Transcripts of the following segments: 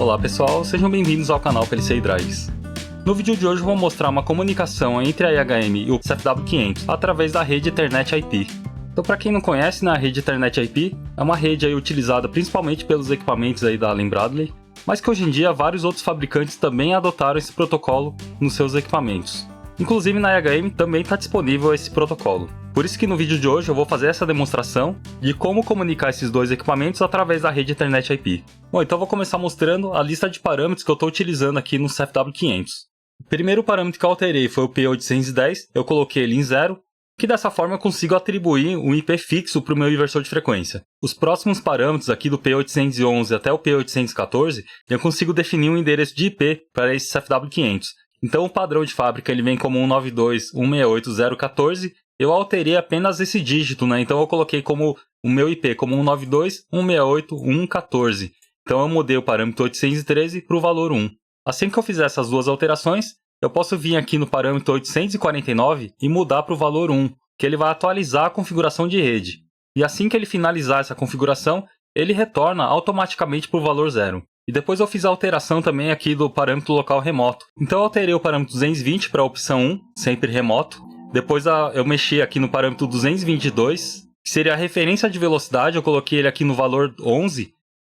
Olá pessoal, sejam bem-vindos ao canal PLC Drives. No vídeo de hoje eu vou mostrar uma comunicação entre a IHM e o CFW500 através da rede Ethernet IP. Então, para quem não conhece, a rede Ethernet IP é uma rede utilizada principalmente pelos equipamentos da Allen-Bradley, mas que hoje em dia vários outros fabricantes também adotaram esse protocolo nos seus equipamentos. Inclusive na IHM também está disponível esse protocolo. Por isso que no vídeo de hoje eu vou fazer essa demonstração de como comunicar esses dois equipamentos através da rede Ethernet IP. Bom, então eu vou começar mostrando a lista de parâmetros que eu estou utilizando aqui no CFW500. O primeiro parâmetro que eu alterei foi o P810, eu coloquei ele em 0, que dessa forma eu consigo atribuir um IP fixo para o meu inversor de frequência. Os próximos parâmetros aqui do P811 até o P814, eu consigo definir um endereço de IP para esse CFW500. Então o padrão de fábrica ele vem como 192.168.0.14, eu alterei apenas esse dígito, então eu coloquei como o meu IP como 192.168.1.14. Então eu mudei o parâmetro 813 para o valor 1. Assim que eu fizer essas duas alterações, eu posso vir aqui no parâmetro 849 e mudar para o valor 1, que ele vai atualizar a configuração de rede. E assim que ele finalizar essa configuração, ele retorna automaticamente para o valor 0. E depois eu fiz a alteração também aqui do parâmetro local remoto. Então eu alterei o parâmetro 220 para a opção 1, sempre remoto. Depois eu mexi aqui no parâmetro 222, que seria a referência de velocidade. Eu coloquei ele aqui no valor 11,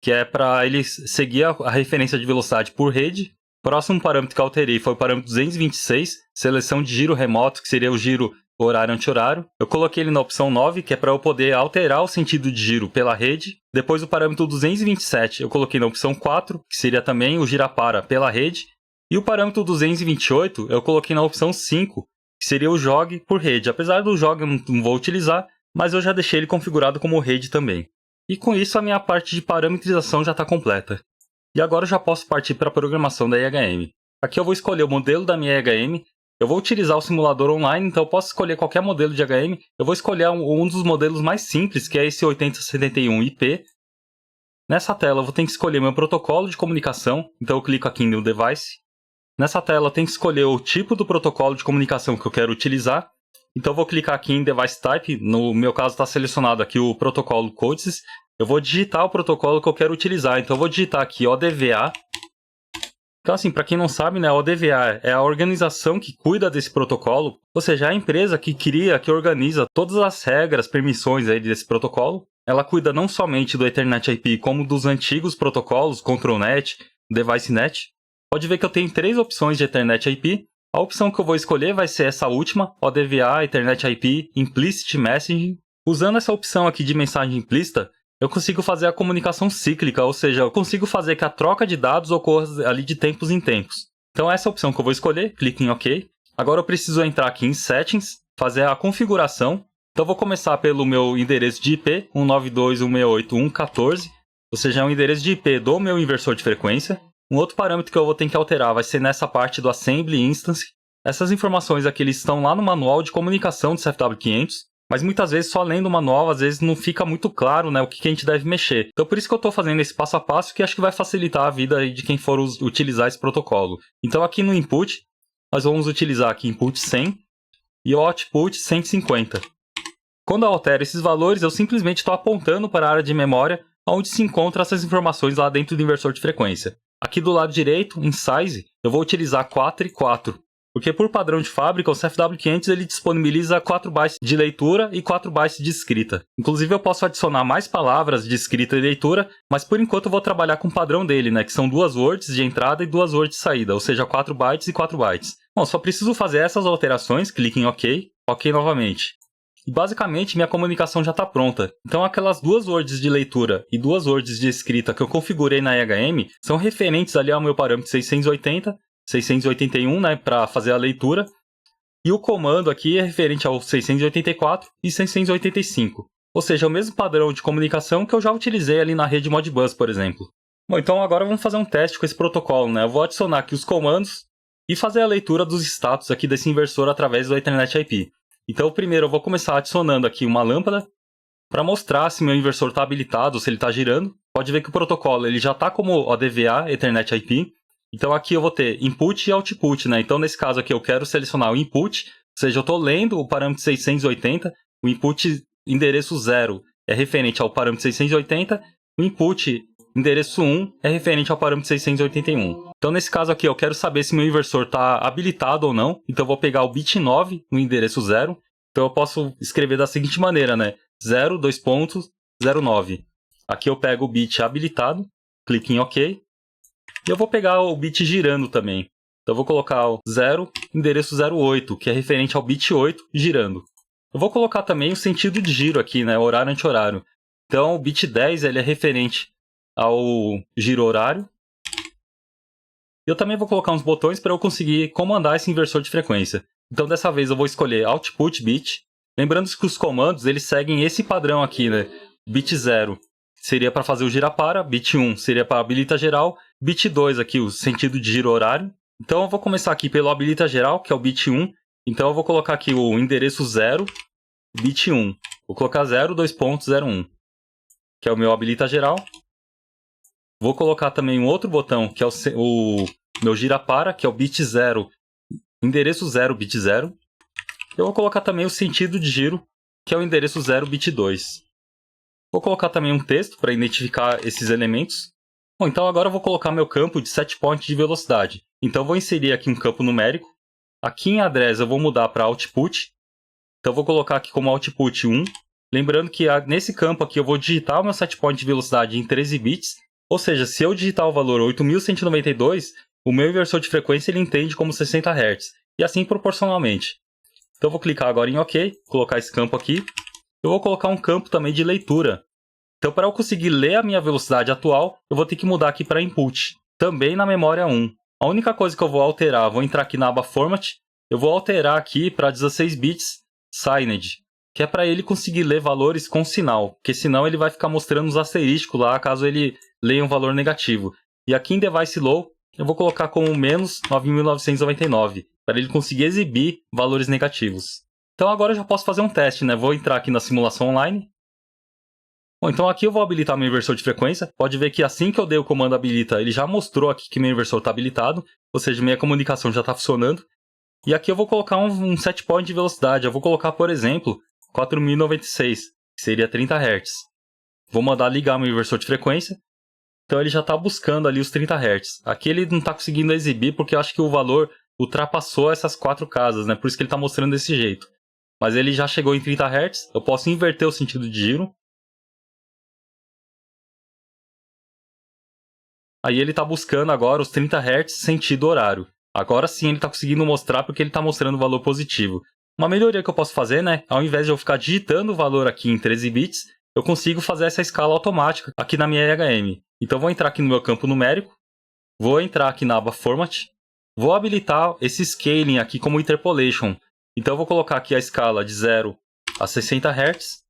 que é para ele seguir a referência de velocidade por rede. O próximo parâmetro que eu alterei foi o parâmetro 226, seleção de giro remoto, que seria o giro horário anti-horário. Eu coloquei ele na opção 9, que é para eu poder alterar o sentido de giro pela rede. Depois o parâmetro 227 eu coloquei na opção 4, que seria também o girapara pela rede. E o parâmetro 228 eu coloquei na opção 5, que seria o jog por rede. Apesar do jog eu não vou utilizar, mas eu já deixei ele configurado como rede também. E com isso a minha parte de parametrização já está completa. E agora eu já posso partir para a programação da IHM. Aqui eu vou escolher o modelo da minha IHM. Eu vou utilizar o simulador online, então eu posso escolher qualquer modelo de IHM. Eu vou escolher um dos modelos mais simples, que é esse 8071IP. Nessa tela eu vou ter que escolher meu protocolo de comunicação, então eu clico aqui em New Device. Nessa tela eu tenho que escolher o tipo do protocolo de comunicação que eu quero utilizar. Então eu vou clicar aqui em Device Type, no meu caso está selecionado aqui o protocolo CODESYS. Eu vou digitar o protocolo que eu quero utilizar, então eu vou digitar aqui ODVA. Então assim, para quem não sabe, a ODVA é a organização que cuida desse protocolo, ou seja, a empresa que cria, que organiza todas as regras, permissões desse protocolo. Ela cuida não somente do Ethernet IP, como dos antigos protocolos, ControlNet, DeviceNet. Pode ver que eu tenho 3 opções de Ethernet IP. A opção que eu vou escolher vai ser essa última, ODVA, Ethernet IP, Implicit Messaging. Usando essa opção aqui de mensagem implícita, eu consigo fazer a comunicação cíclica, ou seja, eu consigo fazer que a troca de dados ocorra ali de tempos em tempos. Então essa é a opção que eu vou escolher, clico em OK. Agora eu preciso entrar aqui em Settings, fazer a configuração. Então eu vou começar pelo meu endereço de IP, 192.168.1.14, ou seja, é um endereço de IP do meu inversor de frequência. Um outro parâmetro que eu vou ter que alterar vai ser nessa parte do Assembly Instance. Essas informações aqui eles estão lá no manual de comunicação do CFW500. Mas muitas vezes, só lendo o manual, às vezes não fica muito claro o que a gente deve mexer. Então por isso que eu estou fazendo esse passo a passo, que acho que vai facilitar a vida de quem for utilizar esse protocolo. Então aqui no Input, nós vamos utilizar aqui Input 100 e o Output 150. Quando eu altero esses valores, eu simplesmente estou apontando para a área de memória, onde se encontram essas informações lá dentro do inversor de frequência. Aqui do lado direito, em Size, eu vou utilizar 4 e 4. Porque por padrão de fábrica, o CFW500 ele disponibiliza 4 bytes de leitura e 4 bytes de escrita. Inclusive eu posso adicionar mais palavras de escrita e leitura, mas por enquanto eu vou trabalhar com o padrão dele, que são 2 words de entrada e 2 words de saída, ou seja, 4 bytes e 4 bytes. Bom, só preciso fazer essas alterações, clique em OK, OK novamente. E basicamente minha comunicação já está pronta. Então aquelas 2 words de leitura e 2 words de escrita que eu configurei na IHM são referentes ali ao meu parâmetro 680, 681, para fazer a leitura. E o comando aqui é referente ao 684 e 685. Ou seja, é o mesmo padrão de comunicação que eu já utilizei ali na rede Modbus, por exemplo. Bom, então agora vamos fazer um teste com esse protocolo, Eu vou adicionar aqui os comandos e fazer a leitura dos status aqui desse inversor através do Ethernet IP. Então primeiro eu vou começar adicionando aqui uma lâmpada para mostrar se meu inversor está habilitado, se ele está girando. Pode ver que o protocolo ele já está como ODVA, Ethernet IP. Então aqui eu vou ter input e output, Então nesse caso aqui eu quero selecionar o input, ou seja, eu estou lendo o parâmetro 680, o input endereço 0 é referente ao parâmetro 680, o input endereço 1 é referente ao parâmetro 681. Então, nesse caso aqui, eu quero saber se meu inversor está habilitado ou não. Então, eu vou pegar o bit 9 no endereço 0. Então, eu posso escrever da seguinte maneira, né? 0, 2 pontos, 09. Aqui eu pego o bit habilitado, clique em OK. E eu vou pegar o bit girando também. Então, eu vou colocar o 0, endereço 08, que é referente ao bit 8, girando. Eu vou colocar também o sentido de giro aqui, né? Horário anti-horário. Então, o bit 10 ele é referente ao giro horário. Eu também vou colocar uns botões para eu conseguir comandar esse inversor de frequência. Então, dessa vez eu vou escolher Output Bit. Lembrando que os comandos eles seguem esse padrão aqui, né? Bit 0 seria para fazer o girapara, bit 1 seria para habilita geral, bit 2 aqui o sentido de giro horário. Então, eu vou começar aqui pelo habilita geral, que é o bit 1. Então, eu vou colocar aqui o endereço 0, bit 1. Vou colocar 0, 2 pontos, 01, que é o meu habilita geral. Vou colocar também um outro botão, que é o meu girapara, que é o bit 0, endereço 0, bit 0. Eu vou colocar também o sentido de giro, que é o endereço 0, bit 2. Vou colocar também um texto para identificar esses elementos. Bom, então agora eu vou colocar meu campo de setPoint de velocidade. Então eu vou inserir aqui um campo numérico. Aqui em address eu vou mudar para output. Então eu vou colocar aqui como output 1. Lembrando que nesse campo aqui eu vou digitar o meu setPoint de velocidade em 13 bits. Ou seja, se eu digitar o valor 8192, o meu inversor de frequência ele entende como 60 Hz. E assim proporcionalmente. Então eu vou clicar agora em OK, colocar esse campo aqui. Eu vou colocar um campo também de leitura. Então para eu conseguir ler a minha velocidade atual, eu vou ter que mudar aqui para input. Também na memória 1. A única coisa que eu vou alterar, vou entrar aqui na aba Format. Eu vou alterar aqui para 16 bits Signed, que é para ele conseguir ler valores com sinal, porque senão ele vai ficar mostrando os asterísticos lá, caso ele leia um valor negativo. E aqui em Device Low, eu vou colocar como menos 9.999, para ele conseguir exibir valores negativos. Então agora eu já posso fazer um teste, né? Vou entrar aqui na simulação online. Bom, então aqui eu vou habilitar meu inversor de frequência. Pode ver que assim que eu dei o comando habilita, ele já mostrou aqui que meu inversor está habilitado, ou seja, minha comunicação já está funcionando. E aqui eu vou colocar um setpoint de velocidade. Eu vou colocar, por exemplo, 4096, que seria 30 Hz. Vou mandar ligar meu inversor de frequência. Então ele já está buscando ali os 30 Hz. Aqui ele não está conseguindo exibir porque eu acho que o valor ultrapassou essas 4 casas, né? Por isso que ele está mostrando desse jeito. Mas ele já chegou em 30 Hz. Eu posso inverter o sentido de giro. Aí ele está buscando agora os 30 Hz sentido horário. Agora sim ele está conseguindo mostrar porque ele está mostrando o valor positivo. Uma melhoria que eu posso fazer, né? Ao invés de eu ficar digitando o valor aqui em 13 bits, eu consigo fazer essa escala automática aqui na minha EHM. Então vou entrar aqui no meu campo numérico, vou entrar aqui na aba Format, vou habilitar esse Scaling aqui como Interpolation. Então eu vou colocar aqui a escala de 0 a 60 Hz,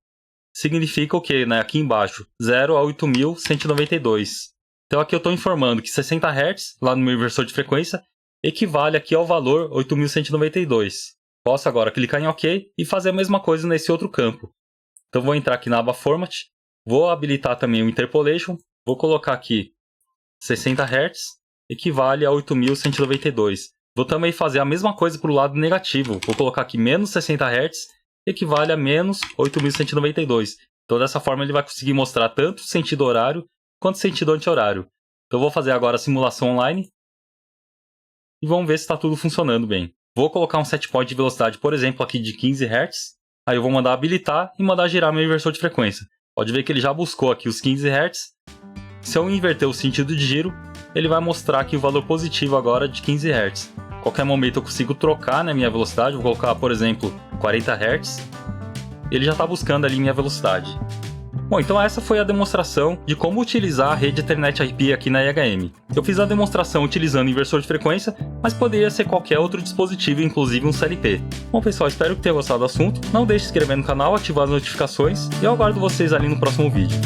significa o quê, né? Aqui embaixo, 0 a 8192. Então aqui eu estou informando que 60 Hz, lá no meu inversor de frequência, equivale aqui ao valor 8192. Posso agora clicar em OK e fazer a mesma coisa nesse outro campo. Então vou entrar aqui na aba Format, vou habilitar também o Interpolation, vou colocar aqui 60 Hz, equivale a 8192. Vou também fazer a mesma coisa para o lado negativo, vou colocar aqui menos 60 Hz, equivale a menos 8192. Então dessa forma ele vai conseguir mostrar tanto o sentido horário quanto o sentido anti-horário. Então vou fazer agora a simulação online e vamos ver se está tudo funcionando bem. Vou colocar um setpoint de velocidade, por exemplo, aqui de 15 Hz. Aí eu vou mandar habilitar e mandar girar meu inversor de frequência. Pode ver que ele já buscou aqui os 15 Hz. Se eu inverter o sentido de giro, ele vai mostrar aqui o valor positivo agora de 15 Hz. Qualquer momento eu consigo trocar, né, minha velocidade. Vou colocar, por exemplo, 40 Hz. Ele já está buscando ali minha velocidade. Bom, então essa foi a demonstração de como utilizar a rede Ethernet IP aqui na EHM. Eu fiz a demonstração utilizando inversor de frequência, mas poderia ser qualquer outro dispositivo, inclusive um CLP. Bom pessoal, espero que tenham gostado do assunto. Não deixe de se inscrever no canal, ativar as notificações e eu aguardo vocês ali no próximo vídeo.